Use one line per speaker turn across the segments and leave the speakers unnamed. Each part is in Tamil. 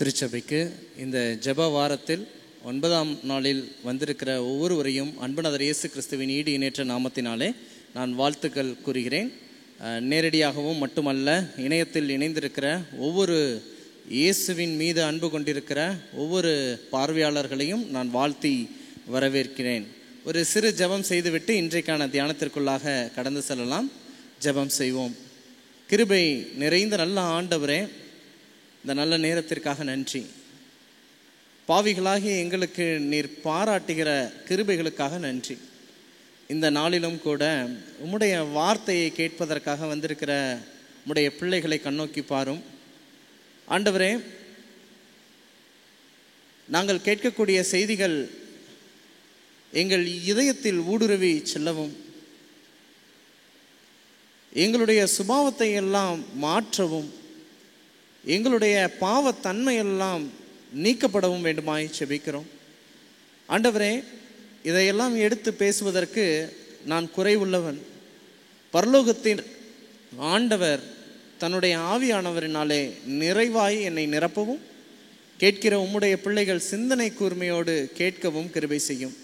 திருச்சபைக்கு இந்த ஜெப வாரத்தில் 9ஆம் நாளில் வந்திருக்கிற ஒவ்வொருவரையும் அன்புநாதர் இயேசு கிறிஸ்துவின் ஈடு இணையற்ற நாமத்தினாலே நான் வாழ்த்துக்கள் கூறுகிறேன். நேரடியாகவும் மட்டுமல்ல, இணையத்தில் இணைந்திருக்கிற ஒவ்வொரு இயேசுவின் மீது அன்பு கொண்டிருக்கிற ஒவ்வொரு பார்வையாளர்களையும் நான் வாழ்த்தி வரவேற்கிறேன். ஒரு சிறு ஜெபம் செய்துவிட்டு இன்றைக்கான தியானத்திற்குள்ளாக கடந்து செல்லலாம். ஜெபம் செய்வோம். கிருபை நிறைந்த நல்ல ஆண்டவரே, இந்த நல்ல நேரத்திற்காக நன்றி. பாவிகளாகிய எங்களுக்கு நீர் பாராட்டுகிற கிருபைகளுக்காக நன்றி. இந்த நாளிலும் கூட உம்முடைய வார்த்தையை கேட்பதற்காக வந்திருக்கிற உம்முடைய பிள்ளைகளை கண்ணோக்கி பாரும் ஆண்டவரே. நாங்கள் கேட்கக்கூடிய செய்திகள் எங்கள் இதயத்தில் ஊடுருவி செல்லவும், எங்களுடைய சுபாவத்தை எல்லாம் மாற்றவும், எங்களுடைய பாவத்தன்மையெல்லாம் நீக்கப்படவும் வேண்டுமாய் செபிக்கிறோம் ஆண்டவரே. இதையெல்லாம் எடுத்து பேசுவதற்கு நான் குறைவுள்ளவன். பரலோகத்தின் ஆண்டவர் தன்னுடைய ஆவியானவரினாலே நிறைவாய் என்னை நிரப்பவும், கேட்கிற உம்முடைய பிள்ளைகள் சிந்தனை கூர்மையோடு கேட்கவும் கிருபை செய்யும்.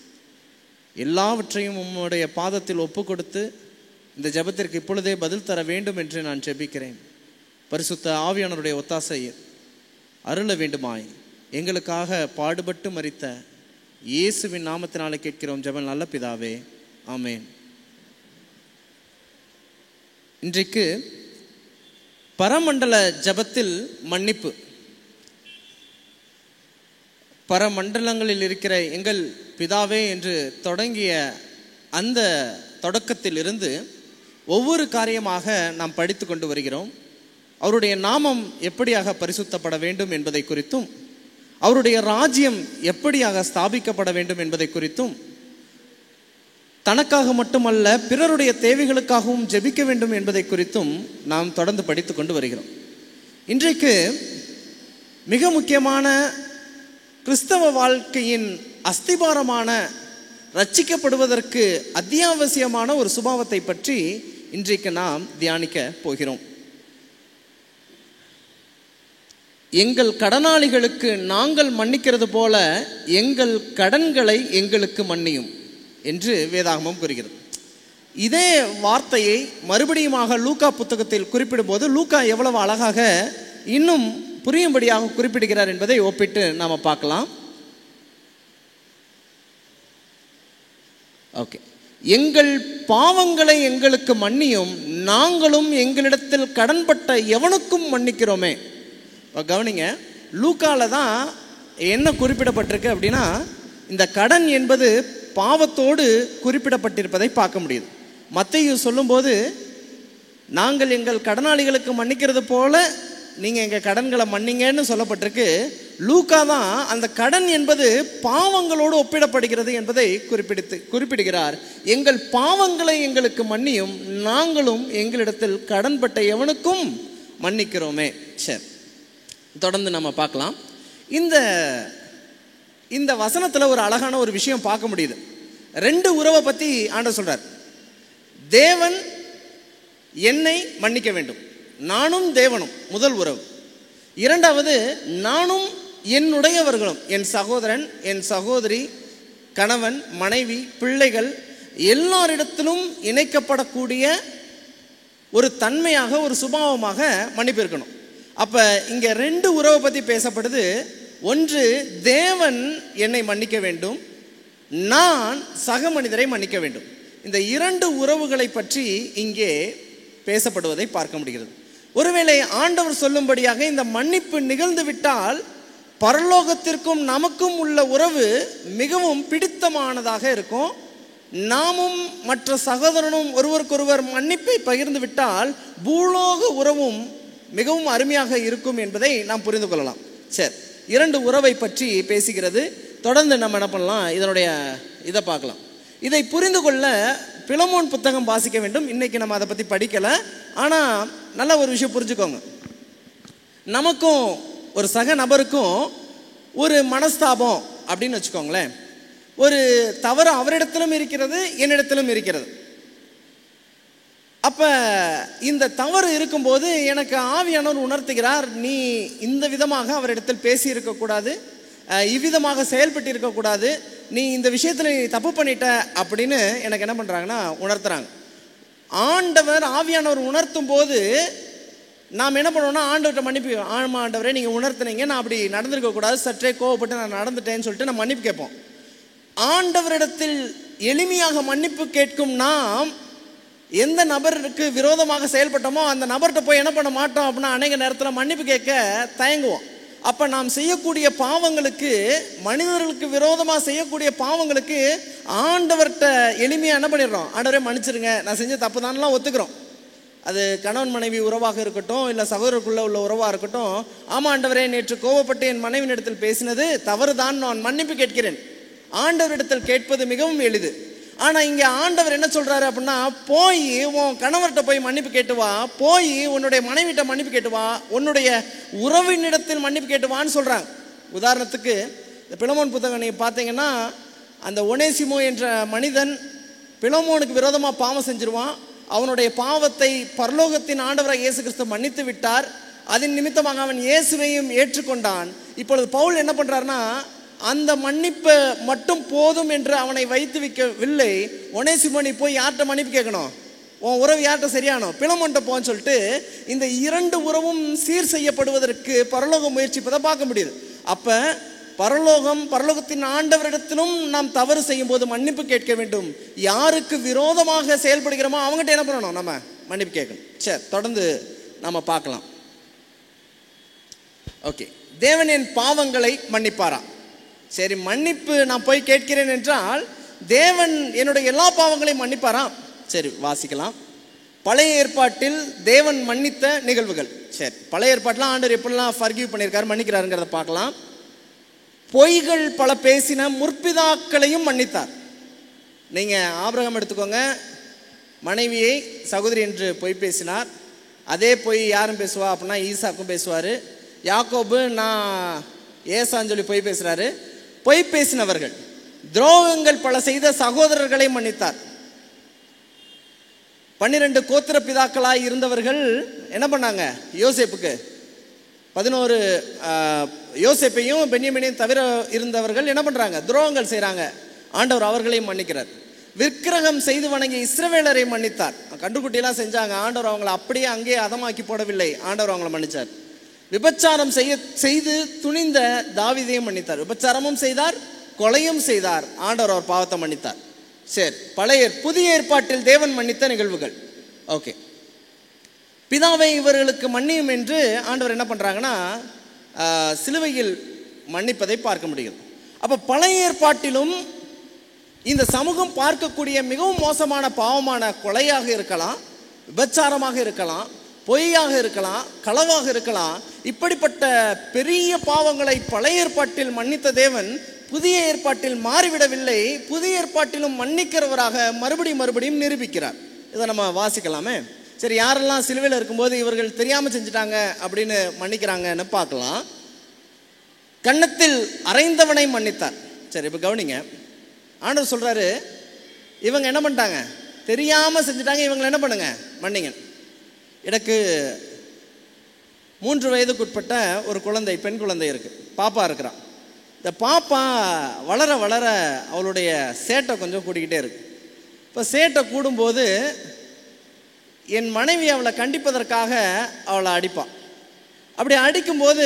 எல்லாவற்றையும் உம்முடைய பாதத்தில் ஒப்பு கொடுத்து இந்த ஜெபத்திற்கு இப்பொழுதே பதில் தர வேண்டும் என்று நான் ஜெபிக்கிறேன். பரிசுத்த ஆவியானவருடைய ஒத்தாசை அருள வேண்டுமாய் எங்களுக்காக பாடுபட்டு மரித்த இயேசுவின் நாமத்தினாலே கேட்கிறோம் ஜெபம் நல்ல பிதாவே, ஆமேன். இன்றைக்கு பரமண்டல ஜெபத்தில் மன்னிப்பு. பரமண்டலங்களில் இருக்கிற எங்கள் பிதாவே என்று தொடங்கிய அந்த தொடக்கத்தில் இருந்து ஒவ்வொரு காரியமாக நாம் படித்து கொண்டு வருகிறோம். அவருடைய நாமம் எப்படியாக பரிசுத்தப்பட வேண்டும் என்பதை குறித்தும், அவருடைய ராஜ்யம் எப்படியாக ஸ்தாபிக்கப்பட வேண்டும் என்பதை குறித்தும், தனக்காக மட்டுமல்ல பிறருடைய தேவைகளுக்காகவும் ஜெபிக்க வேண்டும் என்பதை குறித்தும் நாம் தொடர்ந்து படித்து கொண்டு வருகிறோம். இன்றைக்கு மிக முக்கியமான கிறிஸ்தவ வாழ்க்கையின் அஸ்திபாரமான ரட்சிக்கப்படுவதற்கு அத்தியாவசியமான ஒரு சுபாவத்தை பற்றி இன்றைக்கு நாம் தியானிக்க போகிறோம். எங்கள் கடனாளிகளுக்கு நாங்கள் மன்னிக்கிறது போல எங்கள் கடன்களை எங்களுக்கு மன்னியும் என்று வேதாகமம் கூறுகிறது. இதே வார்த்தையை மறுபடியுமாக லூக்கா புத்தகத்தில் குறிப்பிடும்போது லூக்கா எவ்வளவு அழகாக இன்னும் புரியும்படியாக குறிப்பிடுகிறார் என்பதை ஒப்பிட்டு நாம் பார்க்கலாம். ஓகே. எங்கள் பாவங்களை எங்களுக்கு மன்னியும், நாங்களும் எங்களிடத்தில் கடன்பட்ட எவனுக்கும் மன்னிக்கிறோமே. கவனிங்க, லூக்கால தான் என்ன குறிப்பிடப்பட்டிருக்கு அப்படின்னா, இந்த கடன் என்பது பாவத்தோடு குறிப்பிடப்பட்டிருப்பதை பார்க்க முடியுது. மத்தேயு சொல்லும்போது நாங்கள் எங்கள் கடனாளிகளுக்கு மன்னிக்கிறது போல நீங்கள் எங்கள் கடன்களை மன்னிங்கன்னு சொல்லப்பட்டிருக்கு. லூக்கா தான் அந்த கடன் என்பது பாவங்களோடு ஒப்பிடப்படுகிறது என்பதை குறிப்பிடுகிறார். எங்கள் பாவங்களை எங்களுக்கு மன்னியும், நாங்களும் எங்களிடத்தில் கடன்பட்ட எவனுக்கும் மன்னிக்கிறோமே. சரி, தொடர்ந்து நம்ம பார்க்கலாம். இந்த வசனத்தில் ஒரு அழகான ஒரு விஷயம் பார்க்க முடியுது. ரெண்டு உறவை பற்றி ஆண்டவர் சொல்றார். தேவன் என்னை மன்னிக்க வேண்டும், நானும் தேவனும் முதல் உறவு. இரண்டாவது, நானும் என்னுடையவர்களும், என் சகோதரன் என் சகோதரி, கணவன் மனைவி பிள்ளைகள் எல்லாரிடத்திலும் இணைக்கப்படக்கூடிய ஒரு தன்மையாக, ஒரு சுபாவமாக மன்னிப்பு இருக்கணும். அப்போ இங்கே ரெண்டு உறவை பற்றி பேசப்படுது. ஒன்று, தேவன் என்னை மன்னிக்க வேண்டும், நான் சக மனிதரை மன்னிக்க வேண்டும். இந்த இரண்டு உறவுகளை பற்றி இங்கே பேசப்படுவதை பார்க்க முடிகிறது. ஒருவேளை ஆண்டவர் சொல்லும்படியாக இந்த மன்னிப்பு நிகழ்ந்து விட்டால் பரலோகத்திற்கும் நமக்கும் உள்ள உறவு மிகவும் பிடித்தமானதாக இருக்கும். நாமும் மற்ற சகோதரனும் ஒருவருக்கொருவர் மன்னிப்பை பகிர்ந்து விட்டால் பூலோக உறவும் மிகவும் அருமையாக இருக்கும் என்பதை நாம் புரிந்து கொள்ளலாம். சரி, இரண்டு உறவை பற்றி பேசுகிறது. தொடர்ந்து நம்ம என்ன பண்ணலாம், இதை பார்க்கலாம். இதை புரிந்து கொள்ள பிலமோன் புத்தகம் வாசிக்க வேண்டும். இன்னைக்கு நம்ம அதை பற்றி படிக்கலை. ஆனால் நல்ல ஒரு விஷயம் புரிஞ்சுக்கோங்க. நமக்கும் ஒரு சக நபருக்கும் ஒரு மனஸ்தாபம் அப்படின்னு வச்சுக்கோங்களேன். ஒரு தவறு அவரிடத்திலும் இருக்கிறது, என்னிடத்திலும் இருக்கிறது. அப்போ இந்த தவறு இருக்கும்போது எனக்கு ஆவியானவர் உணர்த்துகிறார், நீ இந்த விதமாக அவரிடத்தில் பேசி இருக்கக்கூடாது, இவ்விதமாக செயல்பட்டு இருக்கக்கூடாது, நீ இந்த விஷயத்தில் நீ தப்பு பண்ணிட்ட அப்படின்னு எனக்கு என்ன பண்ணுறாங்கன்னா உணர்த்துறாங்க. ஆண்டவர் ஆவியானவர் உணர்த்தும் போது நாம் என்ன பண்ணுவோம்னா ஆண்டவர்கிட்ட மன்னிப்பு, ஆமாம் ஆண்டவரே நீங்கள் உணர்த்துனீங்க, நான் அப்படி நடந்திருக்கக்கூடாது, சற்றே கோவப்பட்டு நான் நடந்துட்டேன்னு சொல்லிட்டு நம்ம மன்னிப்பு கேட்போம். ஆண்டவரிடத்தில் எளிமையாக மன்னிப்பு கேட்கும் நாம் எந்த நபருக்கு விரோதமாக செயல்பட்டோமோ அந்த நபர்கிட்ட போய் என்ன பண்ண மாட்டோம் அப்படின்னா அநேக நேரத்தில் மன்னிப்பு கேட்க தயங்குவோம். அப்போ நாம் செய்யக்கூடிய பாவங்களுக்கு, மனிதர்களுக்கு விரோதமாக செய்யக்கூடிய பாவங்களுக்கு ஆண்டவர்கிட்ட எளிமையாக என்ன பண்ணிடுறோம், ஆண்டவரே மன்னிச்சிருங்க, நான் செஞ்ச தப்பு தான்லாம் ஒத்துக்கிறோம். அது கணவன் மனைவி உறவாக இருக்கட்டும், இல்லை சகோதரருக்குள்ளே உள்ள உறவாக இருக்கட்டும். ஆமாம் ஆண்டவரே, நேற்று கோவப்பட்டு என் மனைவியிடத்தில் பேசினது தவறு தான், நான் மன்னிப்பு கேட்கிறேன். ஆண்டவரிடத்தில் கேட்பது மிகவும் எளிது. ஆனால் இங்கே ஆண்டவர் என்ன சொல்கிறாரு அப்படின்னா, போய் உன் கணவர்கிட்ட போய் மன்னிப்பு கேட்டு வா, போய் உன்னுடைய மனைவிட்ட மன்னிப்பு கேட்டு வா, உன்னுடைய உறவினிடத்தில் மன்னிப்பு கேட்டுவான்னு சொல்கிறாங்க. உதாரணத்துக்கு இந்த பிலமோன் புத்தகம் நீங்கள் பார்த்தீங்கன்னா, அந்த ஒனேசிமோ என்ற மனிதன் பிலமோனுக்கு விரோதமாக பாவம் செஞ்சிருவான். அவனுடைய பாவத்தை பரலோகத்தின் ஆண்டவராக இயேசு கிறிஸ்து மன்னித்து விட்டார். அதன் நிமித்தமாக அவன் இயேசுவையும் ஏற்றுக்கொண்டான். இப்பொழுது பவுல் என்ன பண்ணுறாருன்னா, அந்த மன்னிப்பு மட்டும் போதும் என்று அவனை வைத்து வைக்கவில்லை. ஒனேசிமோனி போய் யார்கிட்ட மன்னிப்பு கேட்கணும், உன் உறவு யார்கிட்ட சரியானோ பிலமோன்ட்ட போன்னு சொல்லிட்டு இந்த இரண்டு உறவும் சீர் செய்யப்படுவதற்கு பரலோகம் முயற்சிப்பதை பார்க்க முடியுது. அப்போ பரலோகத்தின் ஆண்டவரிடத்திலும் நாம் தவறு செய்யும் போது மன்னிப்பு கேட்க வேண்டும். யாருக்கு விரோதமாக செயல்படுகிறோமோ அவங்ககிட்ட என்ன பண்ணணும், நம்ம மன்னிப்பு கேட்கணும். சரி, தொடர்ந்து நம்ம பார்க்கலாம். ஓகே, தேவன் என் பாவங்களை மன்னிப்பாரா? சரி, மன்னிப்பு நான் போய் கேட்கிறேன் என்றால் தேவன் என்னுடைய எல்லா பாவங்களையும் மன்னிப்பாரா? சரி, வாசிக்கலாம். பழைய ஏற்பாட்டில் தேவன் மன்னித்த நிகழ்வுகள். சரி, பழைய ஏற்பாட்டில் ஆண்டவர் எப்படிலாம் ஃபர்கிவ் பண்ணியிருக்காரு, மன்னிக்கிறாருங்கிறத பார்க்கலாம். பொய்கள் பல பேசின முற்பிதாக்களையும் மன்னித்தார். நீங்கள் ஆபிரகாம் எடுத்துக்கோங்க, மனைவியை சகோதரி என்று பொய் பேசினார். அதே பொய் யாரும் பேசுவா அப்படின்னா ஈசாக்கும் பேசுவார். யாக்கோபு நான் ஏசான்னு சொல்லி பொய் பேசுகிறாரு. பொய் பேசினவர்கள், துரோகங்கள் பல செய்த சகோதரர்களை மன்னித்தார். 12 கோத்திர பிதாக்களாய் இருந்தவர்கள் என்ன பண்ணாங்க, யோசேப்புக்கு 11 யோசேப்பையும் பென்யமீனையும் தவிர இருந்தவர்கள் என்ன பண்ணுறாங்க, துரோகங்கள் செய்கிறாங்க. ஆண்டவர் அவர்களையும் மன்னிக்கிறார். விக்கிரகம் செய்து வணங்கிய இஸ்ரவேலரை மன்னித்தார். கண்டுக்குட்டியெல்லாம் செஞ்சாங்க, ஆண்டவர் அவங்களை அப்படியே அங்கேயே அதமாக்கி போடவில்லை, ஆண்டவர் அவங்களை மன்னித்தார். விபச்சாரம் செய்து துணிந்த தாவீதையும் மன்னித்தார். விபச்சாரமும் செய்தார், கொலையும் செய்தார், ஆண்டவர் அவர் பாவத்தை மன்னித்தார். சரி, புதிய ஏற்பாட்டில் தேவன் மன்னித்த நிகழ்வுகள். ஓகே, பிதாவை இவர்களுக்கு மன்னியும் என்று ஆண்டவர் என்ன பண்ணுறாங்கன்னா சிலுவையில் மன்னிப்பதை பார்க்க முடியும். அப்போ பழைய ஏற்பாட்டிலும் இந்த சமூகம் பார்க்கக்கூடிய மிகவும் மோசமான பாவமான கொலையாக இருக்கலாம், விபச்சாரமாக இருக்கலாம், பொய்யாக இருக்கலாம், களவாக இருக்கலாம், இப்படிப்பட்ட பெரிய பாவங்களை பழைய ஏற்பாட்டில் மன்னித்த தேவன் புதிய ஏற்பாட்டில் மாறிவிடவில்லை, புதிய ஏற்பாட்டிலும் மன்னிக்கிறவராக மறுபடியும் நிரூபிக்கிறார். இதை நம்ம வாசிக்கலாமே. சரி, யாரெல்லாம் சிலுவையில் இருக்கும்போது இவர்கள் தெரியாமல் செஞ்சுட்டாங்க அப்படின்னு மன்னிக்கிறாங்கன்னு பார்க்கலாம். கன்னத்தில் அறைந்தவனை மன்னித்தார். சரி, இப்போ கவனிங்க, ஆண்டவர் சொல்கிறாரு, இவங்க என்ன பண்ணிட்டாங்க, தெரியாமல் செஞ்சுட்டாங்க, இவங்களை என்ன பண்ணுங்க, மன்னிங்க. எனக்கு 3 வயதுக்குட்பட்ட ஒரு குழந்தை, பெண் குழந்தை இருக்குது, பாப்பா இருக்கிறான். இந்த பாப்பா வளர வளர அவளுடைய சேட்டை கொஞ்சம் கூடிக்கிட்டே இருக்கு. இப்போ சேட்டை கூடும்போது என் மனைவி அவளை கண்டிப்பதற்காக அவளை அடிப்பாள். அப்படி அடிக்கும்போது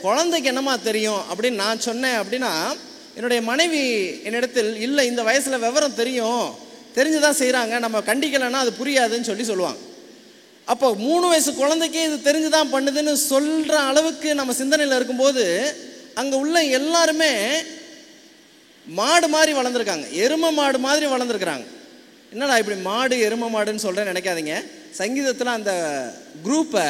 குழந்தைக்கு என்னமா தெரியும் அப்படின்னு நான் சொன்னேன் அப்படின்னா, என்னுடைய மனைவி என்னிடத்தில் இல்லை, இந்த வயசில் விவரம் தெரிஞ்சுதான் செய்கிறாங்க, நம்ம கண்டிக்கலைன்னா அது புரியாதுன்னு சொல்லுவாங்க. அப்போ 3 வயசு குழந்தைக்கே இது தெரிஞ்சுதான் பண்ணுதுன்னு சொல்கிற அளவுக்கு நம்ம சிந்தனையில் இருக்கும்போது அங்கே உள்ள எல்லாருமே மாடு மாதிரி வளர்ந்துருக்காங்க, எருமை மாடு மாதிரி வளர்ந்துருக்குறாங்க. என்னடா இப்படி மாடு எருமை மாடுன்னு சொல்கிறேன்னு நினைக்காதீங்க. சங்கீதத்தில் அந்த குரூப்பை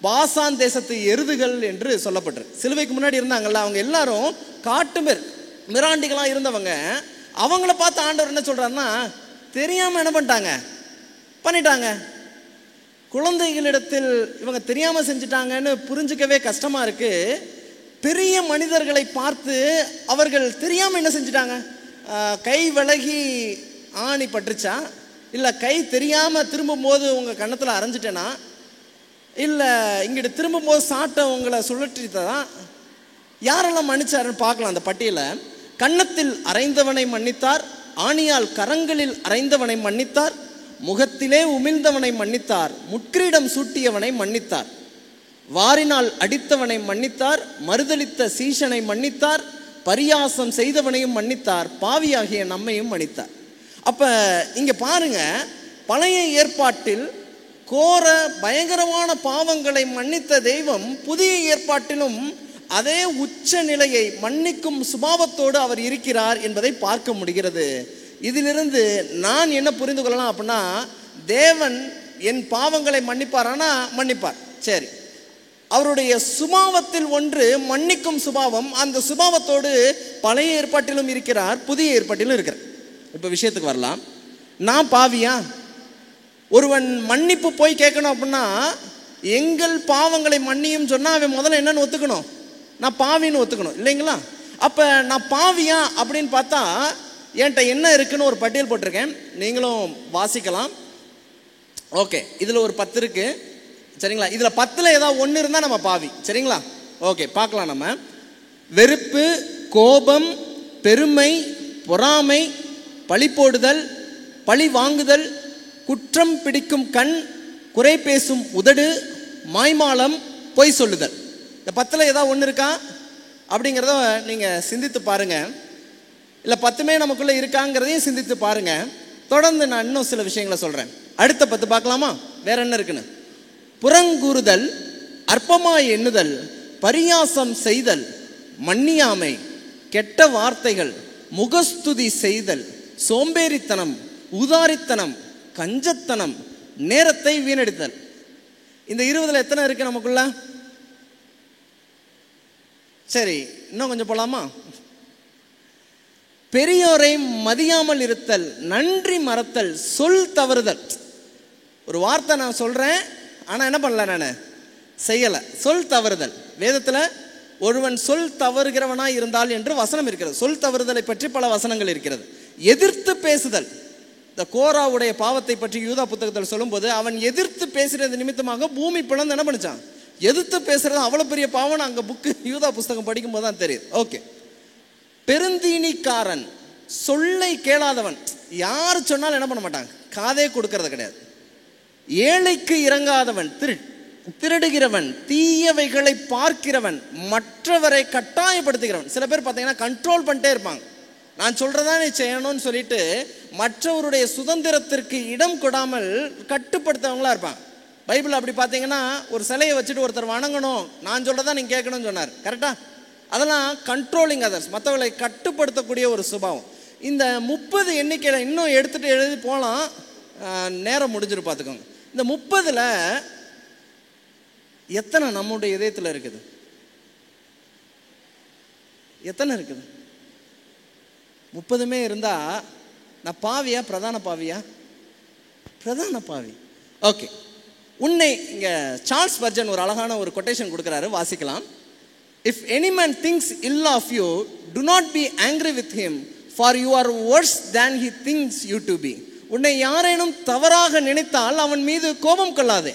பாசான் தேசத்து எருதுகள் என்று சொல்லப்பட்டிருக்கு. சிலுவைக்கு முன்னாடி இருந்தாங்கல்ல, அவங்க எல்லாரும் காட்டு மிராண்டிகளாக இருந்தவங்க. அவங்கள பார்த்து ஆண்டவர் என்ன சொல்கிறாருன்னா, தெரியாமல் என்ன பண்ணிட்டாங்க. குழந்தைகளிடத்தில் இவங்க தெரியாமல் செஞ்சுட்டாங்கன்னு புரிஞ்சிக்கவே கஷ்டமாக இருக்குது. பெரிய மனிதர்களை பார்த்து அவர்கள் தெரியாமல் என்ன செஞ்சுட்டாங்க, கை விலகி ஆணி பட்டுச்சா, இல்லை கை தெரியாமல் திரும்பும்போது உங்கள் கன்னத்தில் அரைஞ்சிட்டேனா, இல்லை இங்கிட்டு திரும்பும்போது சாட்டை உங்களை சுழற்றிட்டதா, யாரெல்லாம் மன்னிச்சாருன்னு பார்க்கலாம் அந்த பட்டியலை. கன்னத்தில் அரைந்தவனை மன்னித்தார், ஆணியால் கரங்களில் அரைந்தவனை மன்னித்தார், முகத்திலே உமிழ்ந்தவனை மன்னித்தார், முட்கிரீடம் சூட்டியவனை மன்னித்தார், வாரினால் அடித்தவனை மன்னித்தார், மறுதலித்த சீஷனை மன்னித்தார், பரியாசம் செய்தவனையும் மன்னித்தார், பாவியாகிய நம்மையும் மன்னித்தார். அப்போ இங்கே பாருங்க, பழைய ஏற்பாட்டில் கோர பயங்கரமான பாவங்களை மன்னித்த தெய்வம் புதிய ஏற்பாட்டிலும் அதே உச்ச நிலையை மன்னிக்கும் சுபாவத்தோடு அவர் இருக்கிறார் என்பதை பார்க்க முடிகிறது. இதிலிருந்து நான் என்ன புரிந்து கொள்ளலாம் அப்படின்னா, தேவன் என் பாவங்களை மன்னிப்பாரானா மன்னிப்பார், சரி. அவருடைய சுபாவத்தில் ஒன்று மன்னிக்கும் சுபாவம். அந்த சுபாவத்தோடு பழைய ஏற்பாட்டிலும் இருக்கிறார், புதிய ஏற்பாட்டிலும் இருக்கிறார். இப்போ விஷயத்துக்கு வரலாம். நான் பாவியா? ஒருவன் மன்னிப்பு போய் கேட்கணும் அப்படின்னா, எங்கள் பாவங்களை மன்னியும் சொன்னால் அவன் முதல்ல என்னன்னு ஒத்துக்கணும், நான் பாவின்னு ஒத்துக்கணும் இல்லைங்களா? அப்போ நான் பாவியா அப்படின்னு பார்த்தா என்கிட்ட என்ன இருக்குன்னு ஒரு பட்டியல் போட்டிருக்கேன், நீங்களும் வாசிக்கலாம். ஓகே, இதில் ஒரு 10 இருக்கு, சரிங்களா? இதில் 10ல் ஏதாவது ஒன்று இருந்தால் நம்ம பாவி, சரிங்களா? ஓகே, பார்க்கலாம். நம்ம வெறுப்பு, கோபம், பெருமை, பொறாமை, பழி போடுதல், பழி வாங்குதல், குற்றம் பிடிக்கும் கண், குறை பேசும் உதடு, மாய்மாலம், பொய் சொல்லுதல். இந்த 10ல் ஏதாவது ஒன்று இருக்கா அப்படிங்கிறத நீங்கள் சிந்தித்து பாருங்கள். இல்லை 10மே நமக்குள்ளே இருக்காங்கிறதையும் சிந்தித்து பாருங்கள். தொடர்ந்து நான் இன்னும் சில விஷயங்களை சொல்கிறேன். அடுத்த 10 பார்க்கலாமா? வேற என்ன இருக்குன்னு? புறங்கூறுதல், அற்பமாய் எண்ணுதல், பரியாசம் செய்தல், மன்னியாமை, கெட்ட வார்த்தைகள், முகஸ்துதி செய்தல், சோம்பேறித்தனம், ஊதாரித்தனம், கஞ்சத்தனம், நேரத்தை வீணடித்தல். இந்த 20ல் எத்தனை இருக்கு நமக்குள்ள? சரி, இன்னும் கொஞ்சம் போலாமா? பெரியோரை மதியாமல் இருத்தல், நன்றி மறத்தல், சொல் தவறுதல். ஒரு வார்த்தை நான் சொல்றேன், ஆனால் என்ன பண்ணல, நான் செய்யலை, சொல் தவறுதல். வேதத்தில் ஒருவன் சொல் தவறுகிறவனாய் இருந்தால் என்று வசனம் இருக்கிறது. சொல் தவறுதலை பற்றி பல வசனங்கள் இருக்கிறது. எதிர்த்து பேசுதல், இந்த கோராவுடைய பாவத்தை பற்றி யூதா புத்தகத்தில் சொல்லும்போது, அவன் எதிர்த்து பேசுறது நிமித்தமாக பூமி பிளந்து என்ன பண்ணிச்சான், எதிர்த்து பேசுறது அவ்வளோ பெரிய பாவம் அங்கே புக்கு யூதா புஸ்தகம் படிக்கும்போது தான் தெரியுது. ஓகே, பெருந்தீனிக்காரன், சொல்லை கேளாதவன், யார் சொன்னாலும் என்ன பண்ண மாட்டாங்க, காதே கொடுக்கறது கிடையாது. ஏழைக்கு இறங்காதவன், திருடுகிறவன், தீயவைகளை பார்க்கிறவன், மற்றவரை கட்டாயப்படுத்துகிறவன். சில பேர் பார்த்தீங்கன்னா கண்ட்ரோல் பண்ணிட்டே இருப்பாங்க, நான் சொல்றதா நீ செய்யணும்னு சொல்லிட்டு மற்றவருடைய சுதந்திரத்திற்கு இடம் கொடாமல் கட்டுப்படுத்தவங்களா இருப்பாங்க. பைபிள் அப்படி பார்த்தீங்கன்னா ஒரு சிலையை வச்சுட்டு ஒருத்தர் வணங்கணும், நான் சொல்றதா நீங்க கேட்கணும்னு சொன்னார், கரெக்டா? அதெல்லாம் கண்ட்ரோலிங் அதர்ஸ், மற்றவர்களை கட்டுப்படுத்தக்கூடிய ஒரு சுபாவம். இந்த 30 எண்ணிக்கையில் இன்னும் எடுத்துட்டு எழுதி போகலாம், நேரம் முடிஞ்சிரு பார்த்துக்கோங்க. இந்த 30ல் எத்தனை நம்முடைய இதயத்தில் இருக்குது? எத்தனை இருக்குது? 30மே இருந்தா நான் பாவியா, பிரதான பாவியா? பிரதான பாவி. ஓகே, உன்னை இங்க சார்ல்ஸ் பர்ஜன் ஒரு அழகான ஒரு கொட்டேஷன் கொடுக்குறாரு, வாசிக்கலாம். If any man thinks ill of you, do not be angry with him, for you are worse than he thinks you to be. உன்னை யாரேனும் தவறாக நினைத்தால் அவன் மீது கோபம் கொள்ளாதே,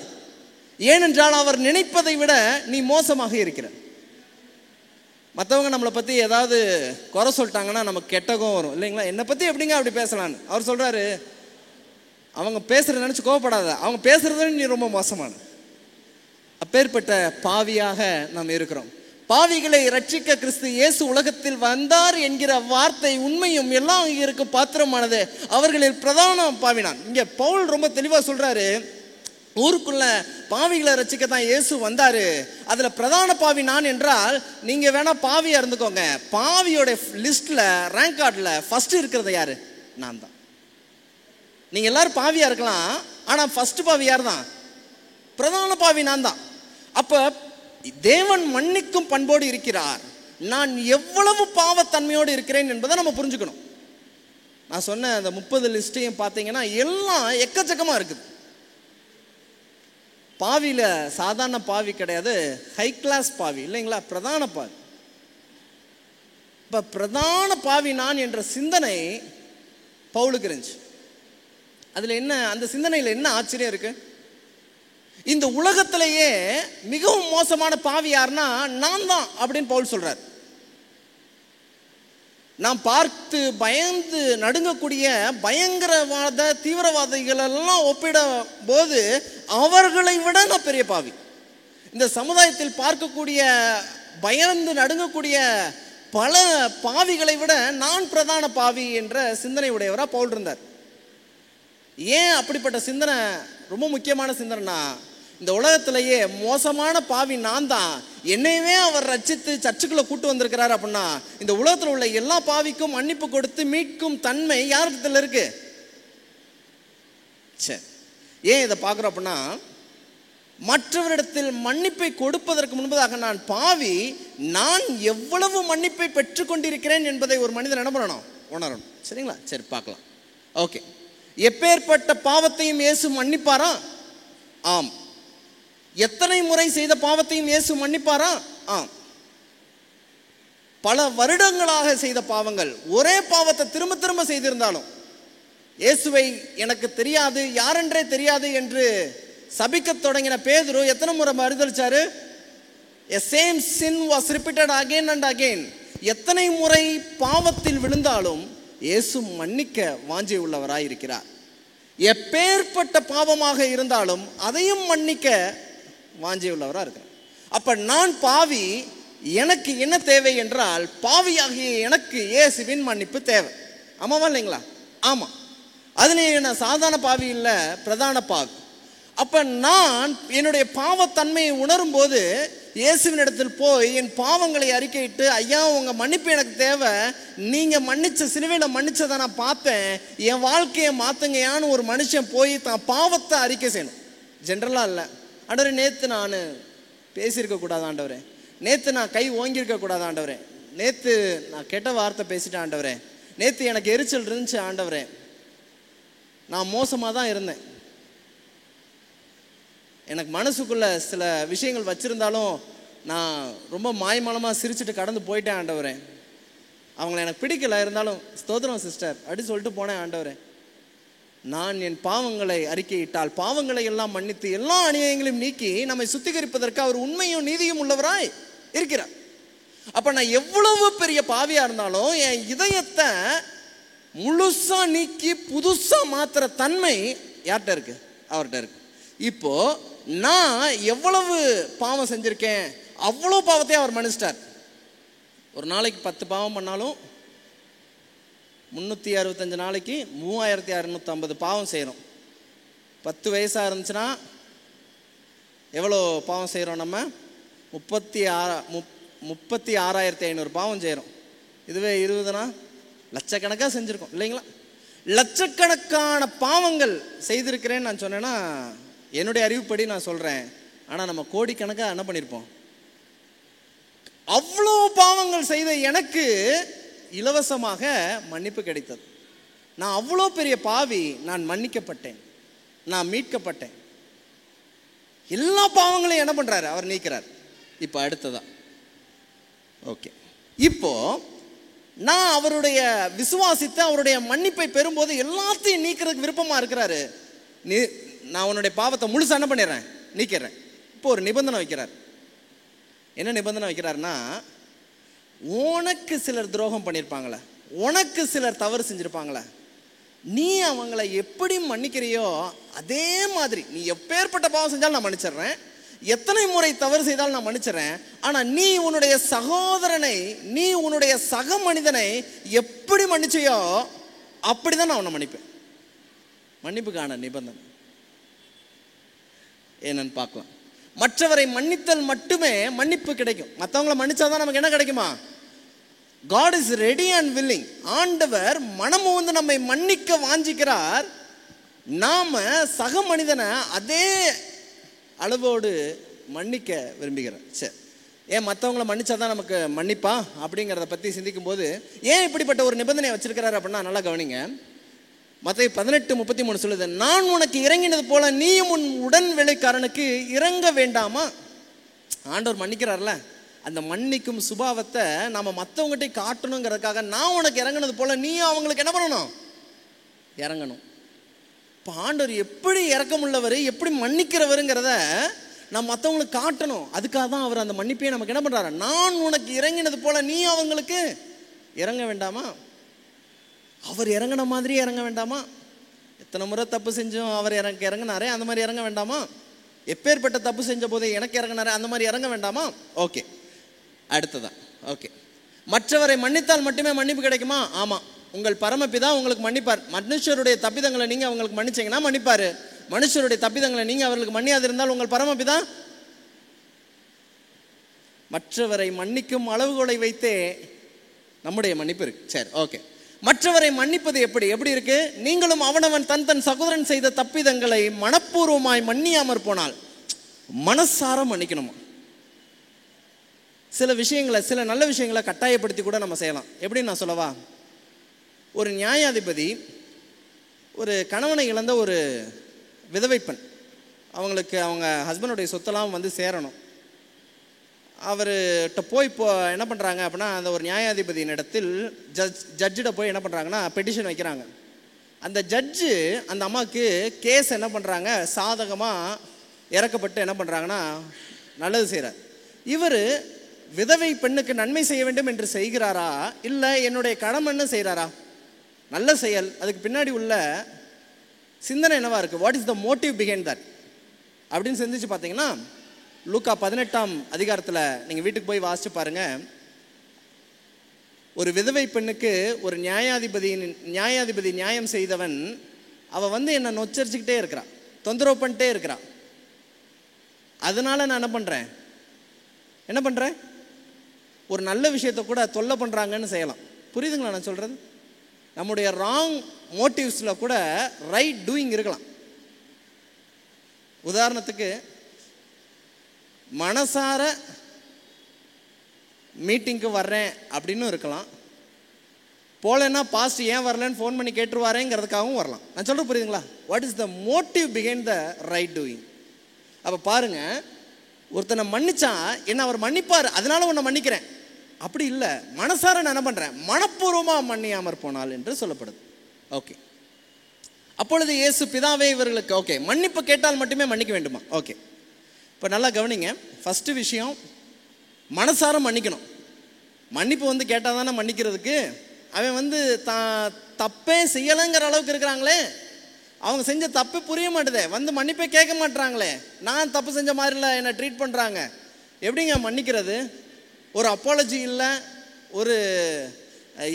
ஏனென்றால் அவர் நினைப்பதை விட நீ மோசமாக இருக்கிற. மற்றவங்க நம்மளை பற்றி ஏதாவது குறை சொல்லிட்டாங்கன்னா நமக்கு கெட்ட கோபம் வரும் இல்லைங்களா? என்னை பற்றி எப்படிங்க அப்படி பேசலான்னு அவர் சொல்கிறாரு. அவங்க பேசுகிறத நினச்சி கோவப்படாத, அவங்க பேசுகிறத நீ ரொம்ப மோசமான. அப்பேற்பட்ட பாவியாக நாம் இருக்கிறோம். பாவிகளை ரட்சிக்க கிறிஸ்து இயேசு உலகத்தில் வந்தார் என்கிற வார்த்தை உண்மையும் எல்லாம் இருக்கு பாத்திரமானது. அவர்களில் பிரதான பாவினான். இங்கே பவுல் ரொம்ப தெளிவாக சொல்கிறாரு, ஊருக்குள்ள பாவிகளை ரட்சிக்க தான் இயேசு வந்தாரு, அதில் பிரதான பாவி நான் என்றால் நீங்கள் வேணா பாவியாக இருந்துக்கோங்க. பாவியோட லிஸ்ட்டில் ரேங்க் கார்டில் ஃபஸ்ட்டு இருக்கிறது யாரு? நான் தான். நீங்கள் எல்லாரும் பாவியாக இருக்கலாம், ஆனால் ஃபஸ்ட்டு பாவி யார் தான்? பிரதான பாவி நான் தான். அப்போ தேவன் மன்னிக்கும் பண்போடு இருக்கிறார், நான் எவ்வளவு பாவத்தன்மையோடு இருக்கிறேன் என்பதை நம்ம புரிஞ்சுக்கணும். நான் சொன்ன அந்த 30 லிஸ்ட்டையும் பார்த்தீங்கன்னா எல்லாம் எக்கச்சக்கமாக இருக்குது. பாவியில் சாதாரண பாவி கிடையாது, ஹை கிளாஸ் பாவி இல்லைங்களா? பிரதான பாவி. இப்போ பிரதான பாவி நான் என்ற சிந்தனை பவுலுக்கு இருந்துச்சு. அதுல என்ன, அந்த சிந்தனையில் என்ன ஆச்சரியம் இருக்கு? இந்த உலகத்திலேயே மிகவும் மோசமான பாவி யாருன்னா நான் தான் அப்படின்னு பவுல் சொல்றார். நாம் பார்த்து பயந்து நடுங்கக்கூடிய பயங்கரவாத தீவிரவாதிகள் எல்லாம் ஒப்பிட போது அவர்களை விட நான் பெரிய பாவி. இந்த சமுதாயத்தில் பார்க்கக்கூடிய பயந்து நடுங்கக்கூடிய பல பாவிகளை விட நான் பிரதான பாவி என்ற சிந்தனை உடையவரா பவுல் இருந்தார். ஏன் அப்படிப்பட்ட சிந்தனை ரொம்ப முக்கியமான சிந்தனைனா, இந்த உலகத்திலேயே மோசமான பாவி நான் தான், என்னையவே அவர் ரட்சித்து சர்ச்சுக்குள்ள கூட்டு வந்திருக்கிறார் அப்படின்னா இந்த உலகத்தில் உள்ள எல்லா பாவிக்கும் மன்னிப்பு கொடுத்து மீட்கும் தன்மை யாரிடத்துல இருக்கு? சரி, ஏன் இதை பார்க்குறோம் அப்படின்னா, மற்றவரிடத்தில் மன்னிப்பை கொடுப்பதற்கு முன்பதாக நான் பாவி, நான் எவ்வளவு மன்னிப்பை பெற்றுக்கொண்டிருக்கிறேன் என்பதை ஒரு மனிதன் என்ன பண்ணணும்? உணரணும். சரிங்களா? சரி, பார்க்கலாம். ஓகே, எப்பேற்பட்ட பாவத்தையும் இயேசு மன்னிப்பாரா? ஆம். எத்தனை முறை செய்த பாவத்தையும் இயேசு மன்னிப்பாரா? ஆம். பல வருடங்களாக செய்த பாவங்கள், ஒரே பாவத்தை திரும்ப திரும்ப செய்திருந்தாலும் இயேசுவை எனக்கு தெரியாது, யாரென்றே தெரியாது என்று சபிக்க தொடங்கின பேதுரு எத்தனை முறை மறுதலிச்சாரு? A same sin was repeated again and again. எத்தனை முறை பாவத்தில் விழுந்தாலும் இயேசு மன்னிக்க வாஞ்சை உள்ளவராய் இருக்கிறார். எப்பேற்பட்ட பாவமாக இருந்தாலும் அதையும் மன்னிக்க வாஞ்சை உள்ளவராக இருக்கிறார். அப்ப நான் பாவி, எனக்கு என்ன தேவை என்றால் பாவியாகிய எனக்கு இயேசுவின் மன்னிப்பு தேவை. ஆமாவா இல்லைங்களா? ஆமா. அதுல நான் சாதாரண பாவி இல்லை, பிரதான பாவி. அப்ப நான் என்னுடைய பாவத்தன்மையை உணரும் போது இயேசுவின் இடத்தில் போய் என் பாவங்களை அறிக்கையிட்டு, ஐயா உங்க மன்னிப்பு எனக்கு தேவை, நீங்க மன்னிச்ச சிலுவையில் மன்னிச்சதை நான் பார்த்தேன், என் வாழ்க்கையை மாத்துங்கயான்னு ஒரு மனுஷன் போய் தான் பாவத்தை அறிக்கை செய்யணும். ஜென்ரலா இல்லை, ஆண்டவரே நேற்று நான் பேசியிருக்க கூடாது, ஆண்டவரே நேற்று நான் கை ஓங்கியிருக்க கூடாது, ஆண்டவரே நேற்று நான் கெட்ட வார்த்தை பேசிட்டேன், ஆண்டவரே நேற்று எனக்கு எரிச்சல் இருந்துச்சு, ஆண்டவரே நான் மோசமாக தான் இருந்தேன், எனக்கு மனசுக்குள்ள சில விஷயங்கள் வச்சிருந்தாலும் நான் ரொம்ப மாய்மலமாக சிரிச்சுட்டு கடந்து போயிட்டேன், ஆண்டவரே அவங்கள எனக்கு பிடிக்கல, இருந்தாலும் ஸ்தோத்திரம் சிஸ்டர் அப்படி சொல்லிட்டு போனேன், ஆண்டவரே நான் என் பாவங்களை அறிக்கையிட்டால் பாவங்களை எல்லாம் மன்னித்து எல்லா அநியாயங்களையும் நீக்கி நம்மை சுத்திகரிப்பதற்கு அவர் உண்மையும் நீதியும் உள்ளவராய் இருக்கிறார். அப்ப நான் எவ்வளவு பெரிய பாவியா இருந்தாலும் என் இதயத்தை முழுசா நீக்கி புதுசா மாத்துற தன்மை யார்கிட்ட இருக்கு? அவர்கிட்ட இருக்கு. இப்போ நான் எவ்வளவு பாவம் செஞ்சிருக்கேன், அவ்வளோ பாவத்தையும் அவர் மன்னிச்சிட்டார். ஒரு நாளைக்கு 10 பாவம் பண்ணாலும் 365 நாளைக்கு 3650 பாவம் செய்கிறோம். 10 வயசாக இருந்துச்சுன்னா எவ்வளோ பாவம் செய்கிறோம்? நம்ம 36,500 பாவம் செய்கிறோம். இதுவே 20னா லட்சக்கணக்காக செஞ்சுருக்கோம் இல்லைங்களா? லட்சக்கணக்கான பாவங்கள் செய்திருக்கிறேன்னு நான் சொன்னேன்னா என்னுடைய அறிவுப்படி நான் சொல்கிறேன். ஆனால் நம்ம கோடிக்கணக்காக என்ன பண்ணியிருப்போம்? அவ்வளோ பாவங்கள் செய்த எனக்கு இலவசமாக மன்னிப்பு கிடைத்தது. நான் அவ்வளோ பெரிய பாவி, நான் மன்னிக்கப்பட்டேன், நான் மீட்கப்பட்டேன். எல்லா பாவங்களையும் என்ன பண்றாரு? அவர் நீக்கிறார். இப்போ அடுத்ததா ஓகே, இப்போ நான் அவருடைய விசுவாசித்து அவருடைய மன்னிப்பை பெறும்போது எல்லாத்தையும் நீக்கிறதுக்கு விருப்பமா இருக்கிறாரு. நான் உன்னுடைய பாவத்தை முழுசா என்ன பண்ணிடுறேன்? நீக்கிறேன். இப்போ ஒரு நிபந்தனை வைக்கிறார். என்ன நிபந்தனை வைக்கிறாருன்னா, உனக்கு சிலர் துரோகம் பண்ணியிருப்பாங்களே, உனக்கு சிலர் தவறு செஞ்சிருப்பாங்களே, நீ அவங்கள எப்படி மன்னிக்கிறியோ அதே மாதிரி நீ எப்பேற்பட்ட பாவம் செஞ்சாலும் நான் மன்னிச்சிடுறேன், எத்தனை முறை தவறு செய்தாலும் நான் மன்னிச்சிடுறேன். ஆனா நீ உன்னுடைய சகோதரனை, நீ உன்னுடைய சக மனிதனை எப்படி மன்னிச்சியோ அப்படிதான் நான் உன்னை மன்னிப்பேன். மன்னிப்புக்கான நிபந்தனை என்னன்னு பார்க்கலாம். மற்றவரை மன்னித்தல் மட்டுமே மன்னிப்பு கிடைக்கும். மற்றவங்களை மன்னிச்சாதான் நமக்கு என்ன கிடைக்குமா? God is ready and willing. ஆண்டவர் மனமு வந்து நம்மை மன்னிக்க வாஞ்சிக்கிறார். நாம சக மனிதனை அதே அளவோடு மன்னிக்க விரும்புகிறார். சரி, ஏன் மற்றவங்களை மன்னிச்சாதான் நமக்கு மன்னிப்பா அப்படிங்கிறத பற்றி சிந்திக்கும் போது ஏன் இப்படிப்பட்ட ஒரு நிபந்தனை வச்சிருக்கிறாரு அப்படின்னா நல்லா கவனிங்க. மத்தேயு 18:33 சொல்லுது, நான் உனக்கு இறங்கினது போல நீயும் உன் உடன் வேலைக்காரனுக்கு இறங்க வேண்டாமா? ஆண்டவர் மன்னிக்கிறார்ல, அந்த மன்னிக்கும் சுபாவத்தை நாம மற்றவங்ககிட்ட காட்டணுங்கிறதுக்காக நான் உனக்கு இறங்கினது போல நீயும் அவங்களுக்கு என்ன பண்ணணும்? இறங்கணும். இப்போ ஆண்டவர் எப்படி இரக்கமுள்ளவர், எப்படி மன்னிக்கிறவருங்கிறத நான் மற்றவங்களுக்கு காட்டணும். அதுக்காக தான் அவர் அந்த மன்னிப்பையை நமக்கு என்ன பண்ணுறாரு, நான் உனக்கு இறங்கினது போல நீ அவங்களுக்கு இறங்க வேண்டாமா? அவர் இறங்கின மாதிரியே இறங்க வேண்டாமா? எத்தனை முறை தப்பு செஞ்சோம் அவர் எனக்கு இறங்கினாரே, அந்த மாதிரி இறங்க வேண்டாமா? எப்பேற்பட்ட தப்பு செஞ்ச போதே எனக்கு இறங்கினாரே, அந்த மாதிரி இறங்க வேண்டாமா? ஓகே, அடுத்ததான். ஓகே, மற்றவரை மன்னித்தால் மட்டுமே மன்னிப்பு கிடைக்குமா? ஆமாம், உங்கள் பரமபிதா உங்களுக்கு மன்னிப்பார். மனுஷருடைய தப்பிதங்களை நீங்கள் அவங்களுக்கு மன்னிச்சிங்கன்னா மன்னிப்பார். மனுஷருடைய தப்பிதங்களை நீங்கள் அவர்களுக்கு மன்னியாதிருந்தால் உங்கள் பரமபிதா மற்றவரை மன்னிக்கும் அளவுகோலை வைத்தே நம்முடைய மன்னிப்பு இருக்கு. சரி, ஓகே. மற்றவரை மன்னிப்பது எப்படி இருக்கு? நீங்களும் அவனவன் தன் தன் சகோதரன் செய்த தப்பிதங்களை மனப்பூர்வமாய் மன்னியாமற் போனால், மனசார மன்னிக்கணுமா? சில விஷயங்களை, சில நல்ல விஷயங்களை கட்டாயப்படுத்தி கூட நம்ம செய்யலாம். எப்படின்னு நான் சொல்லவா? ஒரு நியாயாதிபதி ஒரு கணவனை இழந்த ஒரு விதவை பெண், அவங்களுக்கு அவங்க ஹஸ்பண்டுடைய சொத்தெல்லாம் வந்து சேரணும். அவர்கிட்ட போய் இப்போ என்ன பண்ணுறாங்க அப்படின்னா, அந்த ஒரு நியாயாதிபதியின் இடத்தில் ஜட்ஜிட போய் என்ன பண்ணுறாங்கன்னா பெட்டிஷன் வைக்கிறாங்க. அந்த ஜட்ஜு அந்த அம்மாவுக்கு கேஸ் என்ன பண்ணுறாங்க, சாதகமாக இறக்கப்பட்டு என்ன பண்ணுறாங்கன்னா நல்லது செய்கிறார். இவர் விதவை பெண்ணுக்கு நன்மை செய்ய வேண்டும் என்று செய்கிறாரா, இல்லை என்னுடைய கடமைன்னு செய்கிறாரா? நல்ல செயல், அதுக்கு பின்னாடி உள்ள சிந்தனை என்னவா இருக்குது? What is the motive behind that அப்படின்னு சிந்திச்சு பார்த்தீங்கன்னா, லூக்கா 18ஆம் அதிகாரத்தில் நீங்கள் வீட்டுக்கு போய் வாசிச்சு பாருங்க. ஒரு விதவை பெண்ணுக்கு ஒரு நியாயாதிபதி நியாயம் செய்தவன், அவள் வந்து என்னை நொச்சரிச்சுக்கிட்டே இருக்கிறான், தொந்தரவு பண்ணிட்டே இருக்கிறான். அதனால நான் என்ன பண்ணுறேன், ஒரு நல்ல விஷயத்தை கூட தொல்லை பண்ணுறாங்கன்னு செய்யலாம். புரியுதுங்களா நான் சொல்கிறது? நம்முடைய ராங் மோட்டிவ்ஸில் கூட ரைட் டூயிங் இருக்கலாம். உதாரணத்துக்கு, மனசார மீட்டிங்க்கு வர்றேன் அப்படின்னு இருக்கலாம், போலன்னா பாஸ்ட் ஏன் வரலன்னு ஃபோன் பண்ணி கேட்டுருவாரேங்கிறதுக்காகவும் வரலாம். நான் சொல்கிறது புரியுதுங்களா? What is the motive behind the right doing? அப்போ பாருங்க, ஒருத்தனை மன்னிச்சா என்ன அவர் மன்னிப்பார், அதனால உன்னை மன்னிக்கிறேன், அப்படி இல்லை. மனசார நான் என்ன பண்ணுறேன், மனப்பூர்வமாக மன்னியாமற் போனால் என்று சொல்லப்படுது. ஓகே, அப்பொழுது இயேசு பிதாவே இவர்களுக்கு, ஓகே, மன்னிப்பு கேட்டால் மட்டுமே மன்னிக்க வேண்டுமா? ஓகே, இப்போ நல்லா கவனிங்க. ஃபஸ்ட்டு விஷயம், மனசார மன்னிக்கணும். மன்னிப்பு வந்து கேட்டால் தானே மன்னிக்கிறதுக்கு. அவன் வந்து தப்பே செய்யலைங்கிற அளவுக்கு இருக்கிறாங்களே, அவங்க செஞ்ச தப்பு புரிய மாட்டுதே, வந்து மன்னிப்பே கேட்க மாட்டுறாங்களே, நான் தப்பு செஞ்ச மாதிரில என்னை ட்ரீட் பண்ணுறாங்க, எப்படிங்க மன்னிக்கிறது? ஒரு அப்பாலஜி இல்லை, ஒரு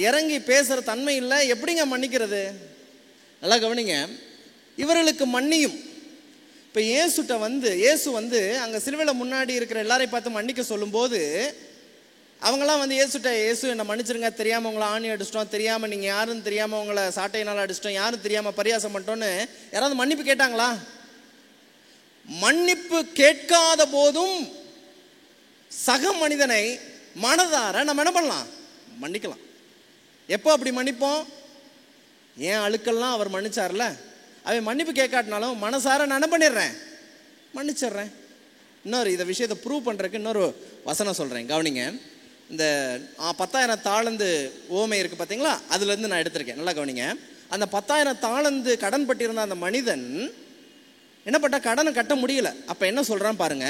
இறங்கி பேசுகிற தன்மை இல்லை, எப்படிங்க மன்னிக்கிறது? நல்லா கவனிங்க. இவர்களுக்கு மன்னியும். இப்போ இயேசு வந்து அங்கே சிலுவையில் முன்னாடி இருக்கிற எல்லாரையும் பார்த்து மன்னிக்க சொல்லும்போது, அவங்களாம் வந்து இயேசு என்னை மன்னிச்சிருங்க, தெரியாமல் உங்களை ஆணி அடிச்சிட்டோம், தெரியாமல் நீங்கள் யாருன்னு தெரியாமல் உங்களை சாட்டையினால் அடிச்சிட்டோம், யாரும் தெரியாமல் பரியாசம் பண்ணிட்டோன்னு யாராவது மன்னிப்பு கேட்டாங்களா? மன்னிப்பு கேட்காத போதும் சக மனிதனை மனதார நம்ம என்ன பண்ணலாம், மன்னிக்கலாம். எப்போ அப்படி மன்னிப்போம்? ஏன் அழுக்கெல்லாம் அவர் மன்னிச்சார்ல, அவன் மன்னிப்பு கேட்காட்டினாலும் மனசார நான் என்ன பண்ணிடுறேன், மன்னிச்சிடுறேன். இந்த விஷயத்தை ப்ரூவ் பண்ணுறதுக்கு இன்னொரு வசனம் சொல்கிறேன், கவனிங்க. இந்த 10,000 தாளந்து ஓமை இருக்குது பார்த்தீங்களா, அதுலேருந்து நான் எடுத்திருக்கேன். நல்லா கவனிங்க. அந்த 10,000 தாளந்து கடன் பட்டிருந்த அந்த மனிதன் என்ன பண்ண, கடனை கட்ட முடியல. அப்போ என்ன சொல்கிறான் பாருங்க.